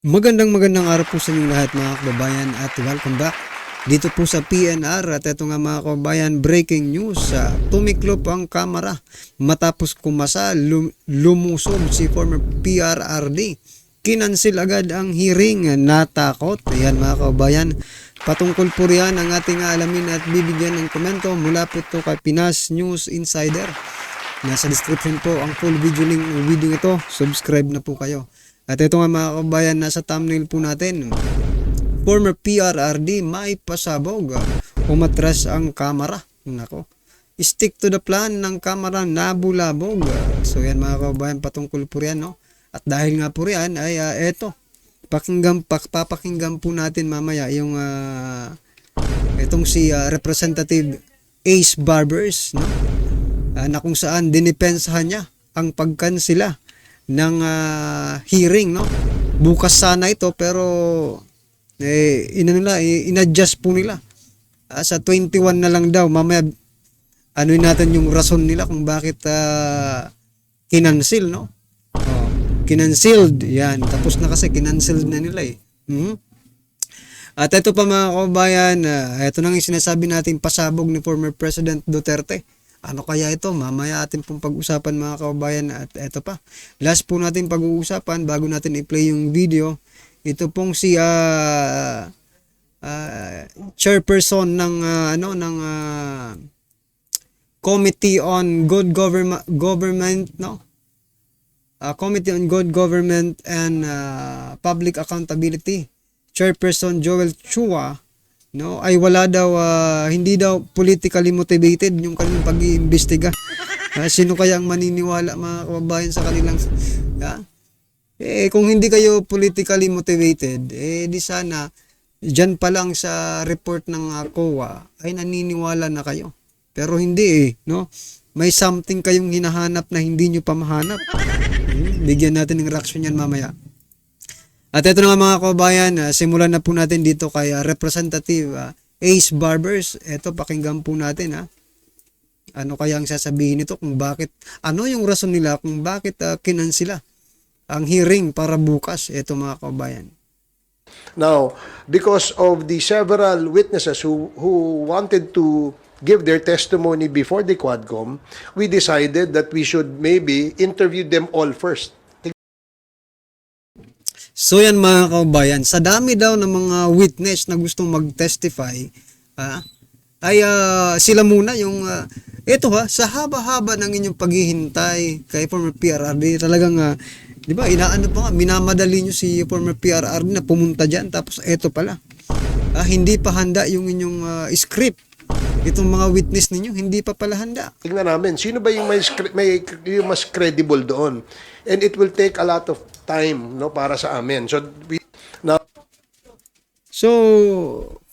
Magandang araw po sa inyong lahat mga kababayan at welcome back dito po sa PNR. At ito nga mga kababayan, breaking news, tumiklop ang kamera matapos kumasa, lumusog si former PRRD. Kinansil agad ang hearing, natakot. Ayan mga kababayan, patungkol po riyan ang ating alamin at bibigyan ng komento mula po ito kay Pinas News Insider. Nasa description po ang full video link ng video ito, subscribe na po kayo. At ito nga mga kabayan, nasa thumbnail po natin, former PRRD may pasabog, umatras ang kamera. Nako, stick to the plan ng kamera, nabulabog. So yan mga kabayan, patungkol po riyan, no? At dahil nga po riyan ay eto, papakinggan po natin mamaya yung itong si Representative Ace Barbers, no? Na kung saan dinipensahan niya ang pagkansela ng hearing, no? Bukas sana ito pero inadjust po nila sa 21 na lang daw. Mamaya anuin natin yung rason nila kung bakit kinansil, no? Kinansiled yan, tapos na kasi kinansiled na nila At ito pa mga kababayan, ito nang sinasabi natin, pasabog ni former President Duterte. Ano kaya ito? Mamaya atin pong pag-usapan mga kababayan. At ito pa, last po natin pag-uusapan bago natin i-play yung video. Ito pong si chairperson ng Committee on Good Government, no? Committee on Good Government and Public Accountability, Chairperson Joel Chua, no, ay wala daw, hindi daw politically motivated yung kanilang pag-iimbestiga. Sino kaya ang maniniwala mga kababayan sa kanilang kung hindi kayo politically motivated, di sana dyan pa lang sa report ng COA ay naniniwala na kayo. Pero hindi no? May something kayong hinahanap na hindi nyo pa mahanap. Bigyan natin ng reaction yan mamaya. At ito na nga mga kababayan, simulan na po natin dito kay Representative Ace Barbers. Ito, pakinggan po natin ano kaya ang sasabihin nito, kung bakit, ano yung rason nila kung bakit kinansila ang hearing para bukas. Ito mga kababayan. Now, because of the several witnesses who wanted to give their testimony before the Quadcom, we decided that we should maybe interview them all first. So yan mga kababayan, sa dami daw ng mga witness na gustong mag-testify, ay sila muna yung, sa haba-haba ng inyong paghihintay kay former PRRD, talagang, di ba, inaano pa nga, minamadali nyo si former PRRD na pumunta dyan, tapos eto pala, hindi pa handa yung inyong script. Itong mga witness ninyo, hindi pa pala handa. Tingnan namin, sino ba yung yung mas credible doon? And it will take a lot of time, no, para sa amin. So,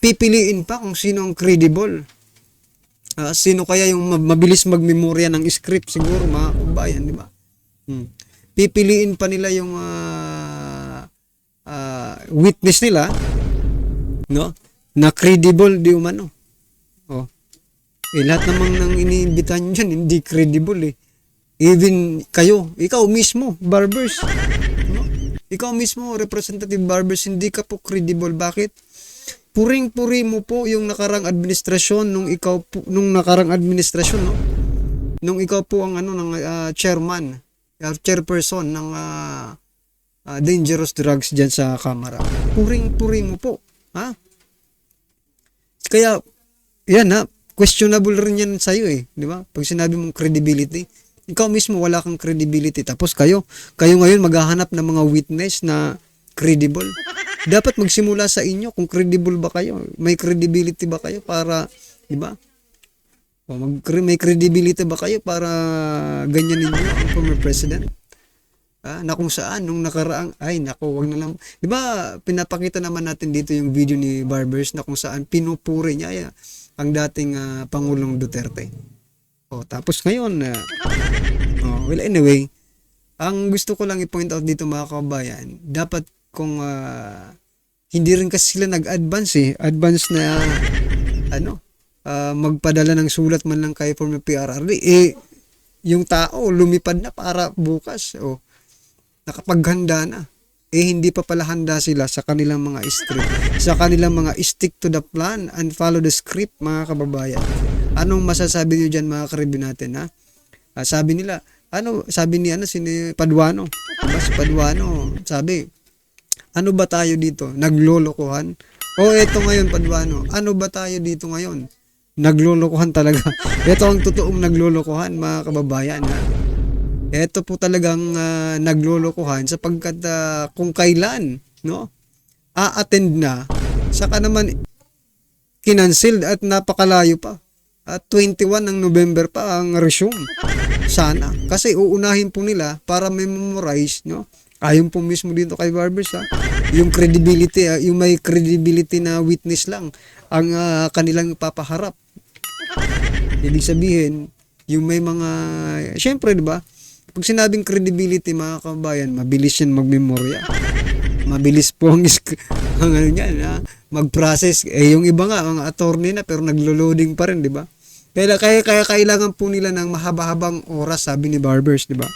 pipiliin pa kung sino ang credible. Sino kaya yung mabilis magmemorya ng script siguro mga kabayan, di ba? Pipiliin pa nila yung witness nila, no? Na credible di umano. Lahat namang nang iniimbitahan nyo hindi credible Even kayo, ikaw mismo, Barbers. No? Ikaw mismo, Representative Barbers, hindi ka po credible. Bakit? Puring-puri mo po yung nakarang administrasyon nung nakarang administrasyon, no? Nung ikaw po ang chairman, chairperson ng dangerous drugs diyan sa Kamara. Puring-puri mo po, Kaya yan questionable rin yan sa'yo di ba? Pag sinabi mong credibility, ikaw mismo wala kang credibility. Tapos kayo ngayon maghahanap ng mga witness na credible. Dapat magsimula sa inyo kung credible ba kayo. May credibility ba kayo para, di ba? May credibility ba kayo para ganyan ninyo ang former president? Na kung saan, nung nakaraang, wag na lang. Di ba, pinapakita naman natin dito yung video ni Barbers na kung saan pinupuri niya ang dating Pangulong Duterte. Tapos ngayon, well anyway, ang gusto ko lang i-point out dito mga kababayan, dapat kung hindi rin kasi sila nag-advance advance na magpadala ng sulat man lang kay former PRRD, yung tao lumipad na para bukas, nakapaghanda na. hindi pa pala handa sila sa kanilang mga script, sa kanilang mga stick to the plan and follow the script, mga kababayan. Anong masasabi niyo dyan, mga karibyo natin, ha? Sabi nila, sabi ni si Paduano, diba? Si Paduano, sabi, ano ba tayo dito? Naglolokohan? O eto ngayon, Paduano, ano ba tayo dito ngayon? Naglolokohan talaga. Ito ang totoong naglolokohan, mga kababayan, ha? Ito po talagang naglolokohan sapagkat kung kailan, no, a-attend na, saka naman kinansil at napakalayo pa. At 21 ng November pa ang resume. Sana. Kasi uunahin po nila para memorize, no? Ayon po mismo dito kay Barbers, ha? Yung credibility, yung may credibility na witness lang ang kanilang papaharap. Ibig sabihin, yung may mga, syempre, di ba? Pag sinabing credibility, mga kabayan, mabilis yan magmemorya. Mabilis po ang ano yan, mag-process. Yung iba nga, mga attorney na, pero naglo-loading pa rin, di ba? Kaya kailangan po nila ng mahaba-habang oras, sabi ni Barbers, di ba?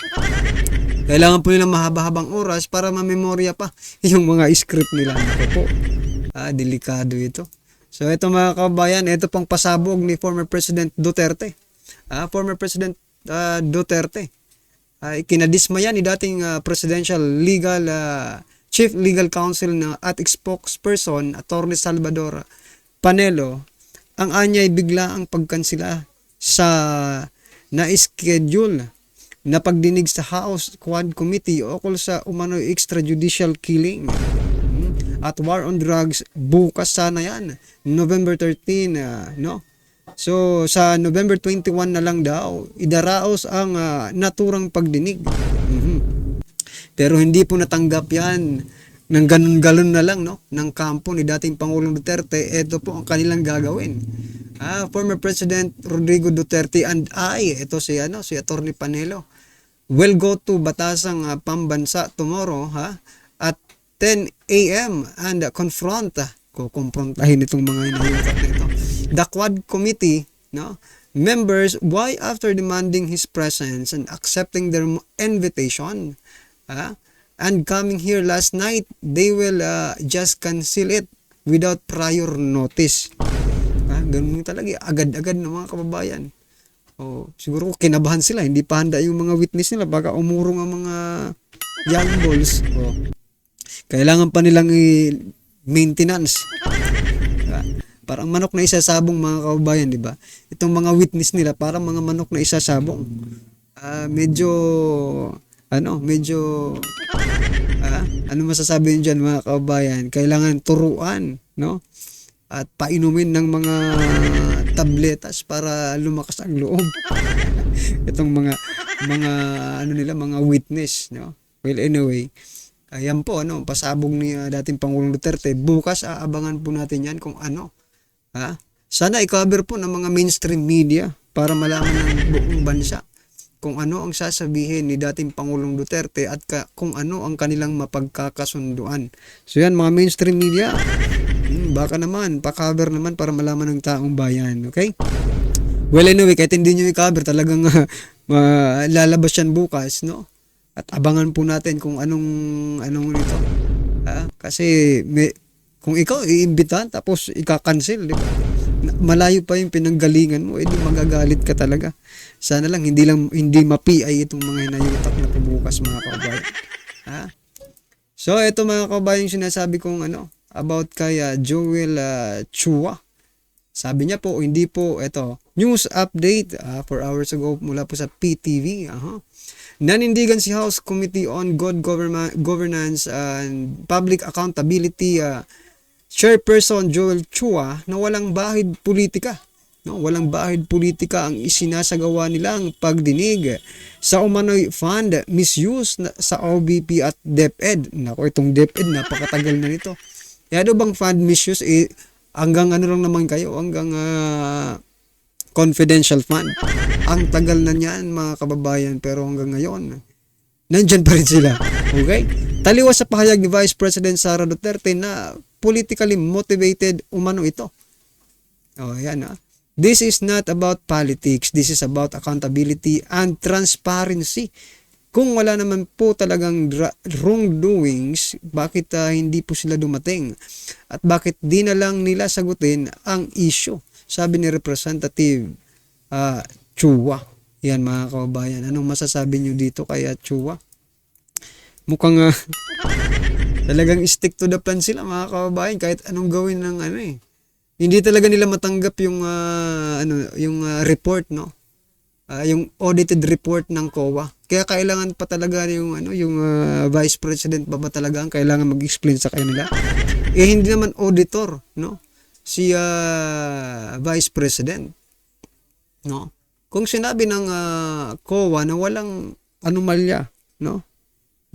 Kailangan po nila mahaba-habang oras para mamemorya pa yung mga script nila. Ako po. Delikado ito. So, ito mga kabayan, ito pang pasabog ni former President Duterte. Former President Duterte. Kinadismaya ni dating Presidential Chief Legal Counsel at spokesperson Attorney Salvador Panelo ang anyay bigla ang pagkansila sa na-schedule na pagdinig sa House Quad Committee ukol sa umano'y extrajudicial killing at war on drugs. Bukas sana yan, November 13, no? So, sa November 21 na lang daw, idaraos ang naturang pagdinig. Pero hindi po natanggap yan ng ganun-galon na lang, no? Ng kampo ni dating Pangulong Duterte. Ito po ang kanilang gagawin. Former President Rodrigo Duterte and ito si Attorney Panelo, will go to Batasang Pambansa tomorrow, at 10 a.m. and kukumprontahin itong mga inayukat na ito. The Quad Committee, no, members, why after demanding his presence and accepting their invitation, and coming here last night, they will just cancel it without prior notice. Ganun talaga, agad-agad ng mga kababayan. Siguro kinabahan sila, hindi pa handa yung mga witness nila, baka umurong ang mga young balls. Kailangan pa nilang maintenance. Parang manok na isasabong, mga kababayan, di ba? Itong mga witness nila, parang mga manok na isasabong. Medyo ano masasabi nyo dyan, mga kababayan? Kailangan turuan, no? At painumin ng mga tabletas para lumakas ang loob. Itong mga mga witness, no? Well, anyway, ayan po, pasabog ni dating Pangulong Duterte. Bukas aabangan po natin yan kung ano. Sana i-cover po ng mga mainstream media para malaman ng buong bansa kung ano ang sasabihin ni dating Pangulong Duterte at kung ano ang kanilang mapagkakasunduan. So yan, mga mainstream media, baka naman, pa-cover naman para malaman ng taong bayan. Okay? Well, anyway, kahit hindi nyo i-cover, talagang lalabas yan bukas, no? At abangan po natin kung anong nito. Kasi kung ikaw iimbitahan tapos ika-cancel, di ba? Malayo pa yung pinanggalingan mo, edi magagalit ka talaga. Sana lang hindi mapi-ay itong mga hinayutak na pabukas, mga kababayan. So ito, mga kababayan, yung sinasabi kong about kay Joel Chua. Sabi niya po, hindi po, ito, news update 4 hours ago mula po sa PTV. Nanindigan si House Committee on Good Governance and Public Accountability Chairperson Joel Chua na walang bahid politika. No, walang bahid politika ang isinasagawa nilang pagdinig sa umano'y fund misuse sa OBP at DepEd. Nako, itong DepEd, napakatagal na nito. Ano bang fund misuse? Hanggang lang naman kayo, hanggang confidential fund. Ang tagal na niyan, mga kababayan, pero hanggang ngayon, nandyan pa rin sila. Okay? Taliwas sa pahayag ni Vice President Sara Duterte na politically motivated umano ito. Ayan. This is not about politics. This is about accountability and transparency. Kung wala naman po talagang wrongdoings, bakit hindi po sila dumating? At bakit di na lang nila sagutin ang issue? Sabi ni Representative Chua. Yan mga kababayan. Anong masasabi nyo dito kay Chua? Mukhang talagang stick to the plan sila mga kababayan kahit anong gawin ng Hindi talaga nila matanggap yung report, no? Yung audited report ng COA. Kaya kailangan pa talaga yung Vice President ba talaga ang kailangan mag-explain sa kanila. Hindi naman auditor, no? Si Vice President, no? Kung sinabi ng COA na walang anomalya, no?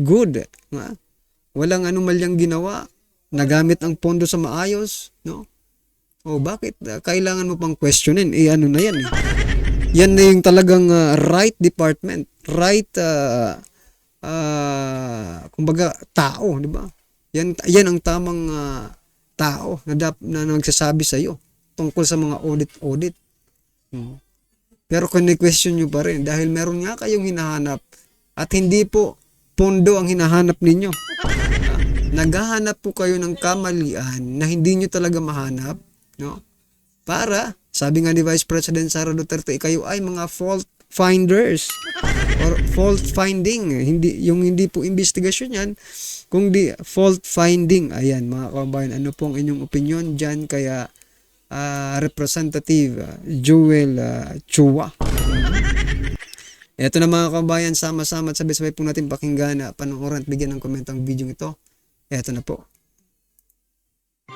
Good, no? Walang anomalyang ginawa, nagamit ang pondo sa maayos, no? O bakit kailangan mo pang questionin? Ano na yan eh. Yan na yung talagang right department, right kumbaga tao, di ba? Yan ang tamang tao na nagsasabi sa iyo tungkol sa mga audit. Pero kini-question nyo pa rin dahil meron nga kayong hinahanap at hindi po pondo ang hinahanap ninyo. Naghahanap po kayo ng kamalian na hindi nyo talaga mahanap, no? Para sabi nga ni Vice President Sara Duterte, kayo ay mga fault finders or fault finding. Hindi po investigasyon yan, kundi fault finding. Ayan mga kababayan, ano pong inyong opinion dyan kaya Representative Joel Chua? Ito na mga kababayan, sama-sama at sabay-sabay po natin pakinggan, panoorin at bigyan ng komento ang video ito. Ito na po.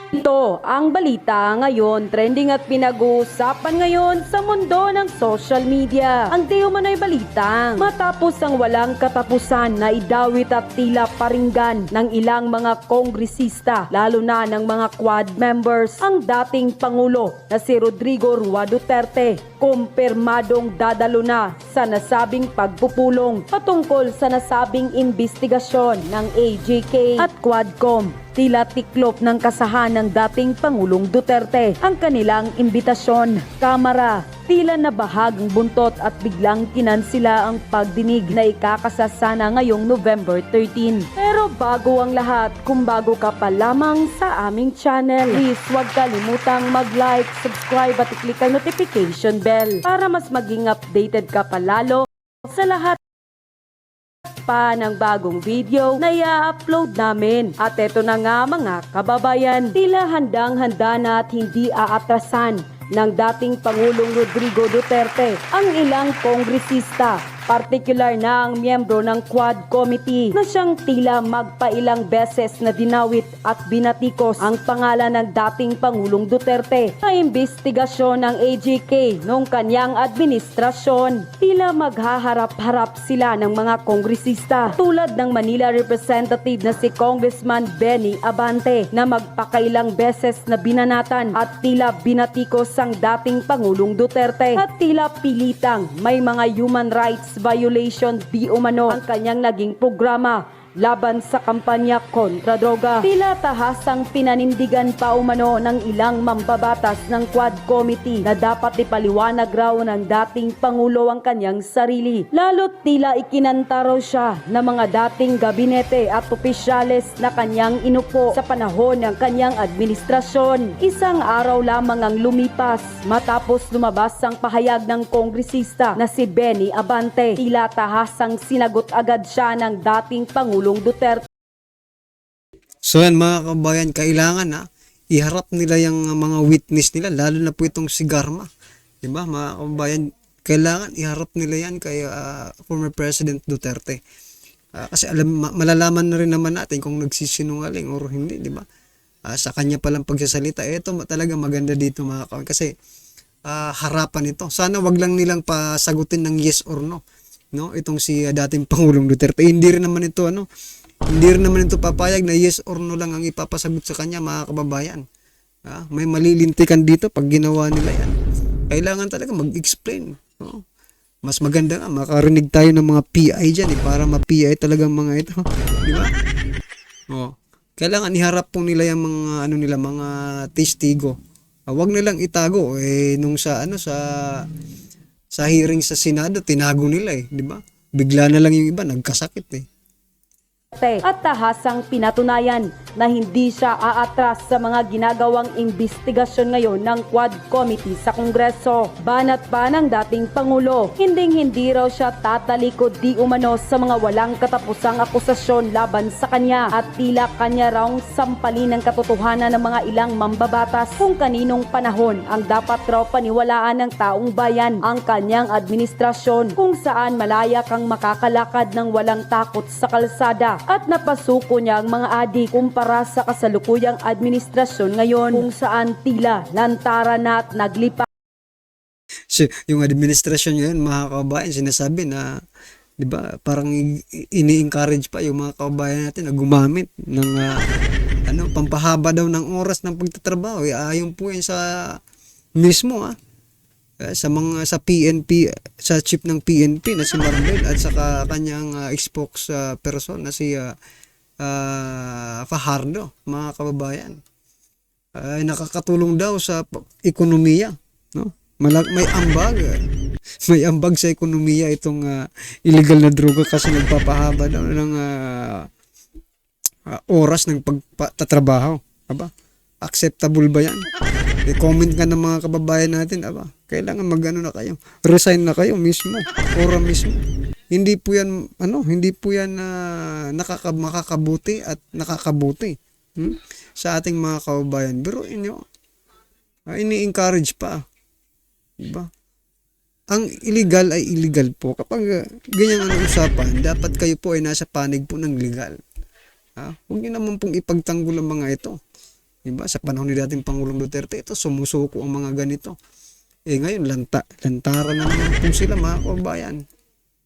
Ito ang balita ngayon, trending at pinag-uusapan ngayon sa mundo ng social media. Ang di umano'y balitang matapos ang walang katapusan na idawit at tila paringgan ng ilang mga kongresista, lalo na ng mga Quad members, ang dating Pangulo na si Rodrigo Roa Duterte, kumpirmadong dadalo na sa nasabing pagpupulong patungkol sa nasabing investigasyon ng AJK at Quadcom. Tila tiklop ng kasahan ng dating Pangulong Duterte ang kanilang imbitasyon. Kamara, tila nabahagang buntot at biglang kinansila ang pagdinig na ikakasasana ngayong November 13. Pero bago ang lahat, kung bago ka pa lamang sa aming channel, please huwag kalimutang mag-like, subscribe at i-click ang notification bell para mas maging updated ka palalo sa lahat pa ng bagong video na i-upload namin. At eto na nga mga kababayan, tila handang-handa na at hindi aatrasan ng dating Pangulong Rodrigo Duterte ang ilang kongresista, partikular na ang miyembro ng Quad Committee na siyang tila magpailang beses na dinawit at binatikos ang pangalan ng dating Pangulong Duterte sa investigasyon ng AJK noong kanyang administrasyon. Tila maghaharap-harap sila ng mga kongresista tulad ng Manila Representative na si Congressman Benny Abante na magpakailang beses na binanatan at tila binatikos ang dating Pangulong Duterte at tila pilitang may mga human rights violation di umano ang kanyang naging programa laban sa kampanya kontra droga. Tila tahasang pinanindigan pa umano ng ilang mambabatas ng Quad Committee na dapat ipaliwanag raw ng dating Pangulo ang kanyang sarili. Lalo't tila ikinanta raw siya ng mga dating gabinete at opisyales na kanyang inupo sa panahon ng kanyang administrasyon. Isang araw lamang ang lumipas matapos lumabas ang pahayag ng kongresista na si Benny Abante. Tila tahasang sinagot agad siya ng dating Pangulo Duterte. So yan mga kabayan, kailangan iharap nila yung mga witness nila, lalo na po itong si Garma. Diba mga kabayan, kailangan iharap nila yan kay former President Duterte. Kasi malalaman na rin naman natin kung nagsisinungaling or hindi, diba? Sa kanya palang pagsasalita, ito talaga maganda dito mga kabayan kasi harapan ito. Sana wag lang nilang pasagutin ng yes or no. No, itong si dating Pangulong Duterte, hindi rin naman ito papayag na yes or no lang ang ipapasagot sa kanya mga kababayan. May malilintikan dito pag ginawa nila yan. Kailangan talaga mag-explain, no? Mas maganda nga makarinig tayo ng mga PI dyan para ma-PI talagang mga ito, di ba? Kailangan iharap po nila yung mga mga testigo. Wag nilang itago nung sa hearing sa Senado, tinago nila di ba? bigla na lang yung iba nagkasakit eh. At tahasang pinatunayan na hindi siya aatras sa mga ginagawang investigasyon ngayon ng Quad Committee sa Kongreso. Banat pa ng dating Pangulo, hindi raw siya tatalikod di umano sa mga walang katapusang akusasyon laban sa kanya at tila kanya raw sampalin ng katotohanan ng mga ilang mambabatas kung kaninong panahon ang dapat raw paniwalaan ng taong bayan ang kanyang administrasyon kung saan malaya kang makakalakad ng walang takot sa kalsada at napasuko niya ang mga adik kumpara sa kasalukuyang administrasyon ngayon kung saan tila lantaran na at naglipa. So, yung administrasyon ngayon, mga kababayan, sinasabi na, di ba, parang ini-encourage pa yung mga kababayan natin na gumamit ng pampahaba daw ng oras ng pagtatrabaho. Ayon po yan sa mismo sa PNP, sa chief ng PNP na si Marvel at saka kanyang spokesperson na si Fajardo, mga kababayan. Nakakatulong daw sa ekonomiya, no? May ambag sa ekonomiya itong illegal na droga kasi nagpapahaba daw ng oras ng pagtatrabaho. Aba, acceptable ba yan? I-comment nga ng mga kababayan natin, aba, kailangan magano na kayo. Resign na kayo mismo, ora mismo. Hindi po yan makakabuti at nakakabuti sa ating mga kababayan. Pero inyo, ini-encourage pa. Diba? Ang illegal ay illegal po. Kapag ganyan ang usapan, dapat kayo po ay nasa panig po ng legal. Huwag niyo naman pong ipagtanggol ang mga ito. Diba? Sa panahon ni dating Pangulong Duterte, ito sumusuko ang mga ganito. Ngayon, lantaran na naman po sila, mga kababayan.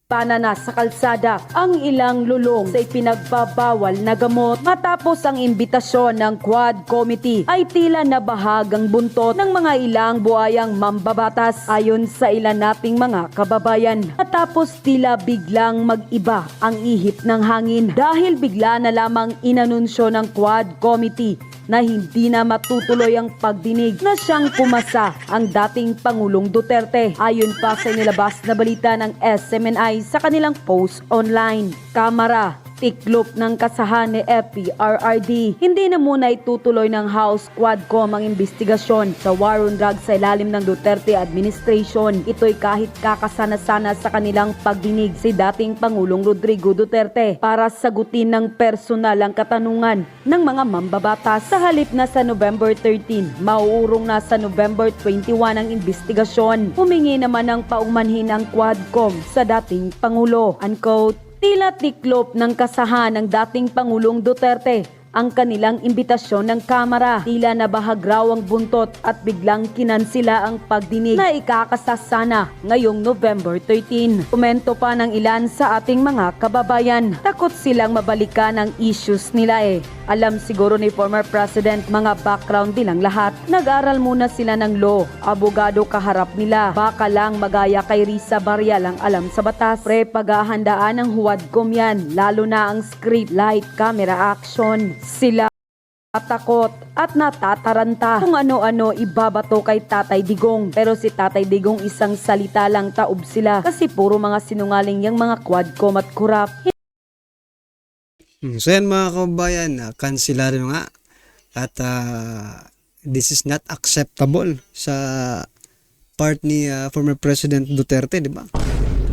Panana sa kalsada ang ilang lulong sa ipinagbabawal na gamot matapos ang imbitasyon ng Quad Committee ay tila nabahagang buntot ng mga ilang buhayang mambabatas ayon sa ilan nating mga kababayan. Matapos tila biglang mag-iba ang ihip ng hangin dahil bigla na lamang inanunsyo ng Quad Committee na hindi na matutuloy ang pagdinig na siyang pumasa ang dating Pangulong Duterte ayon pa sa inilabas na balita ng SMNI sa kanilang post online. Kamara, tiklop ng kasahan ni FPRRD. Hindi na muna itutuloy ng House Quadcom ang investigasyon sa war on drugs sa ilalim ng Duterte administration. Ito'y kahit kakasana-sana sa kanilang pagdinig si dating Pangulong Rodrigo Duterte para sagutin ng personal ang katanungan ng mga mambabatas. Sa halip na sa November 13, mauurong na sa November 21 ang investigasyon. Humingi naman ng paumanhin ang Quadcom sa dating Pangulo. Unquote. Tila tiklop ng kasahan ng dating Pangulong Duterte ang kanilang imbitasyon ng Kamara. Tila nabahag raw ang buntot at biglang kinansila ang pagdinig na ikakasasana ngayong November 13. Komento pa ng ilan sa ating mga kababayan. Takot silang mabalikan ang issues nila Alam siguro ni former President mga background nilang lahat. Nag-aral muna sila ng law, abogado kaharap nila. Baka lang magaya kay Risa Barrial ang alam sa batas. Paghahandaan ng huwadkom yan, lalo na ang script, light, camera, action. Sila takot at natataranta kung ano-ano ibabato kay Tatay Digong. Pero si Tatay Digong isang salita lang taob sila kasi puro mga sinungaling yung mga Quadcom at kurap. So yan mga kababayan, kansilado nga at this is not acceptable sa part ni former President Duterte, di ba?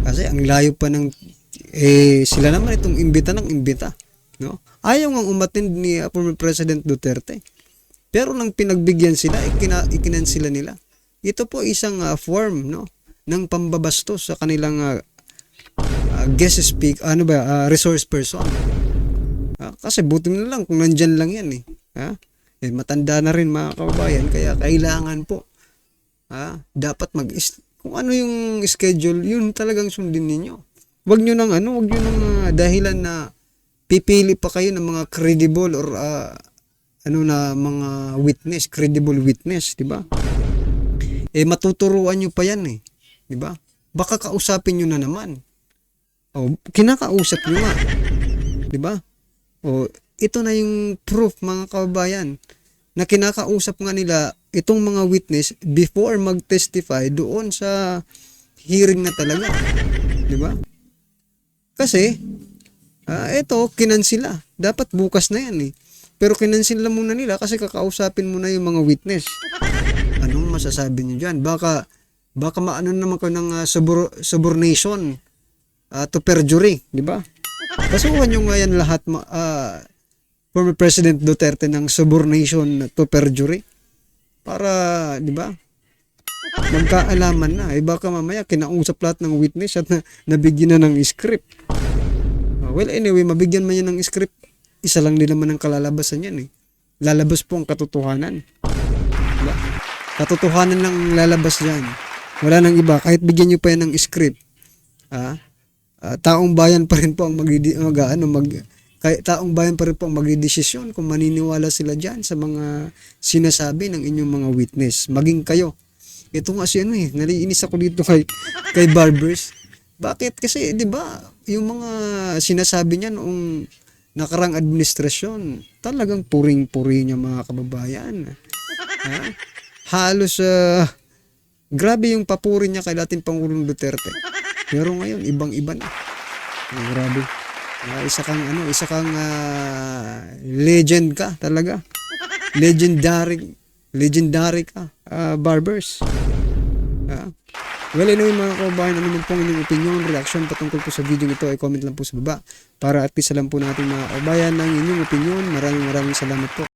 Kasi ang layo pa ng sila naman itong imbita ng imbita, no? Ayaw ngang umattend ni former President Duterte. Pero nang pinagbigyan sila, ikinansila nila. Ito po isang form, no, ng pambabastos sa kanilang guest resource person. Kasi buti na lang kung nandyan lang yan matanda na rin mga kababayan, kaya kailangan po dapat kung ano yung schedule, yun talagang sundin ninyo. Wag nyo nang dahilan na pipili pa kayo ng mga credible or mga witness, credible witness, di ba? Matuturuan nyo pa yan di ba? Baka kausapin nyo na naman. Kinakausap nyo nga, di ba? Ito na yung proof mga kababayan na kinakausap nga nila itong mga witness before mag-testify doon sa hearing na talaga, di ba? Kasi, ito, kinansila. Dapat bukas na yan eh. Pero kinansila muna nila kasi kakausapin mo na yung mga witness. Anong masasabi niyo dyan? Baka maano naman ko ng subornation to perjury, di ba? Kasuhan nyo nga yan lahat, former President Duterte ng subornation to perjury. Para, di ba? Magkaalaman na. Baka mamaya kinausap lahat ng witness at nabigyan na ng script. Well, anyway, mabigyan man yan ng script. Isa lang din naman ang kalalabasan yan eh. Lalabas po ang katotohanan. Diba? Katotohanan lang ang lalabas dyan. Wala nang iba. Kahit bigyan nyo pa yan ng script. Taong bayan pa rin po ang taong bayan pa rin po ang magdidesisyon kung maniniwala sila dyan sa mga sinasabi ng inyong mga witness. Maging kayo. Ito nga si naliinis ako dito kay Barbers. Bakit? Kasi, di ba, yung mga sinasabi niya noong nakarang administrasyon, talagang puring-puri niya mga kababayan. Halos, grabe yung papuri niya kay dating Pangulong Duterte. Pero ngayon, ibang-iba na. Grabe. Isa kang legend ka talaga. Legendary ka, Barbers. Well, anyway mga kababayan, ano man pong inyong opinion, reaction patungkol po sa video ito ay comment lang po sa baba para at least alam po natin mga kababayan ang inyong opinion. Maraming salamat po.